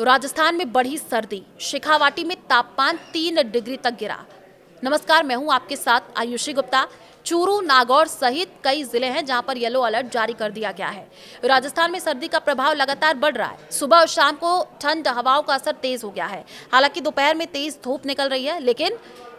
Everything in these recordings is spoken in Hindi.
राजस्थान में बढ़ी सर्दी, शेखावाटी में तापमान 3 डिग्री तक गिरा। नमस्कार, मैं हूं आपके साथ आयुषी गुप्ता। चूरू, नागौर सहित कई जिले हैं जहां पर येलो अलर्ट जारी कर दिया गया है। राजस्थान में सर्दी का प्रभाव लगातार बढ़ रहा है। सुबह और शाम को ठंड हवाओं का असर तेज हो गया है। हालांकि दोपहर में तेज धूप निकल रही है, लेकिन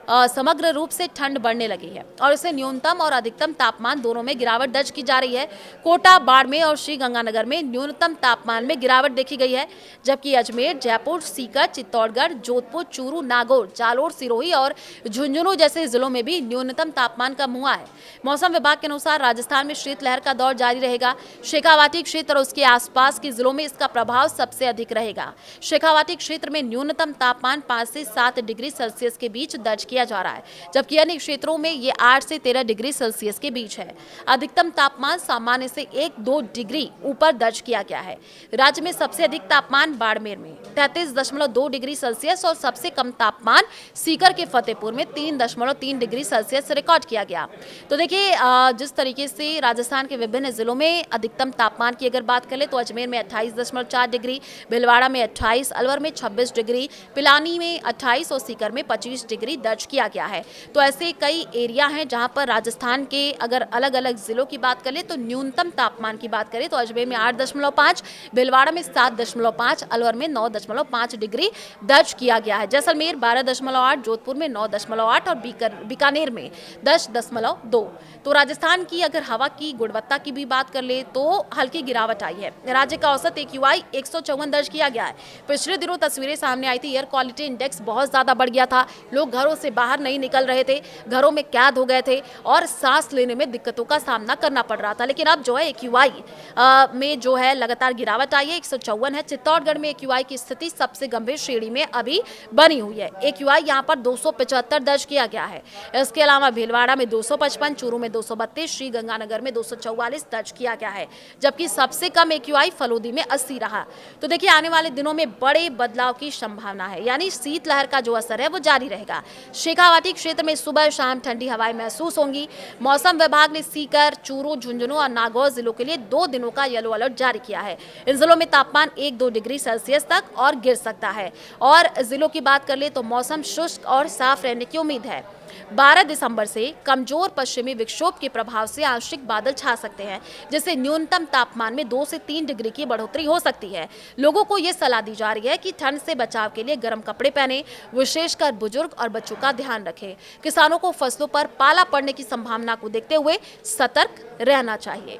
समग्र रूप से ठंड बढ़ने लगी है और इससे न्यूनतम और अधिकतम तापमान दोनों में गिरावट दर्ज की जा रही है। कोटा, बाड़मेर और श्रीगंगानगर में न्यूनतम तापमान में गिरावट देखी गई है, जबकि अजमेर, जयपुर, सीकर, चित्तौड़गढ़, जोधपुर, चूरू, नागौर, जालोर, सिरोही और झुंझुनू जैसे जिलों में भी न्यूनतम तापमान कम हुआ है। मौसम विभाग के अनुसार राजस्थान में शीतलहर का दौर जारी रहेगा। शेखावाटी क्षेत्र और उसके आसपास के जिलों में इसका प्रभाव सबसे अधिक रहेगा। शेखावाटी क्षेत्र में न्यूनतम तापमान 5 से 7 डिग्री सेल्सियस के बीच दर्ज किया जा रहा है, जबकि अन्य क्षेत्रों में ये 8 से 13 डिग्री सेल्सियस के बीच है। अधिकतम तापमान सामान्य से 1-2 डिग्री ऊपर दर्ज किया गया है। राज्य में सबसे अधिक तापमान बाड़मेर में 33.2 डिग्री सेल्सियस और सबसे कम तापमान सीकर के फतेहपुर में 3.3 डिग्री सेल्सियस रिकॉर्ड किया गया। तो देखिए, जिस तरीके से राजस्थान के विभिन्न जिलों में अधिकतम तापमान की अगर बात करें तो अजमेर में 28.4 डिग्री, भीलवाड़ा में 28, अलवर में 26 डिग्री, पिलानी में 28 और सीकर में 25 डिग्री दर्ज किया गया है। तो ऐसे कई एरिया हैं जहां पर राजस्थान के अगर अलग अलग जिलों की बात करें तो न्यूनतम तापमान की बात करें तो अजमेर में 8.5, भीलवाड़ा में 7.5, अलवर में 9.5 डिग्री दर्ज किया गया है। जैसलमेर 12.8, जोधपुर में 9.8 और बीकानेर में 10.2। तो राजस्थान की अगर हवा की गुणवत्ता की भी बात कर ले तो हल्की गिरावट आई है। राज्य का औसत AQI 154 दर्ज किया गया है। पिछले दिनों तस्वीरें सामने आई थी, एयर क्वालिटी इंडेक्स बहुत ज्यादा बढ़ गया था। लोग घरों से बाहर नहीं निकल रहे थे, घरों में कैद हो गए थे और सांस लेने में दिक्कतों का सामना करना पड़ रहा था। लेकिन अब जो है AQI में जो है लगातार गिरावट आई है, 154 है। चित्तौड़गढ़ में AQI की स्थिति सबसे गंभीर श्रेणी में अभी बनी हुई है। AQI यहाँ पर 275 दर्ज किया गया है। इसके अलावा भीलवाड़ा में 255, चूरू में 232, श्रीगंगानगर में 244 दर्ज किया गया है, जबकि सबसे कम AQI फलोदी में 80 रहा। तो देखिए, आने वाले दिनों में बड़े बदलाव की संभावना है, यानी शीतलहर का जो असर है वो जारी रहेगा। शेखावाटी क्षेत्र में सुबह शाम ठंडी हवाएं महसूस होंगी। मौसम विभाग ने सीकर, चूरू, झुंझुनू और नागौर जिलों के लिए 2 दिनों का येलो अलर्ट जारी किया है। इन जिलों में तापमान 1-2 डिग्री सेल्सियस तक और गिर सकता है और जिलों की बात कर ले तो मौसम शुष्क और साफ रहने की उम्मीद है। 12 दिसंबर से कमजोर पश्चिमी विक्षोभ के प्रभाव से आंशिक बादल छा सकते हैं, जिससे न्यूनतम तापमान में 2 से 3 डिग्री की बढ़ोतरी हो सकती है। लोगों को यह सलाह दी जा रही है कि ठंड से बचाव के लिए गर्म कपड़े पहने, विशेषकर बुजुर्ग और बच्चों का ध्यान रखें। किसानों को फसलों पर पाला पड़ने की संभावना को देखते हुए सतर्क रहना चाहिए।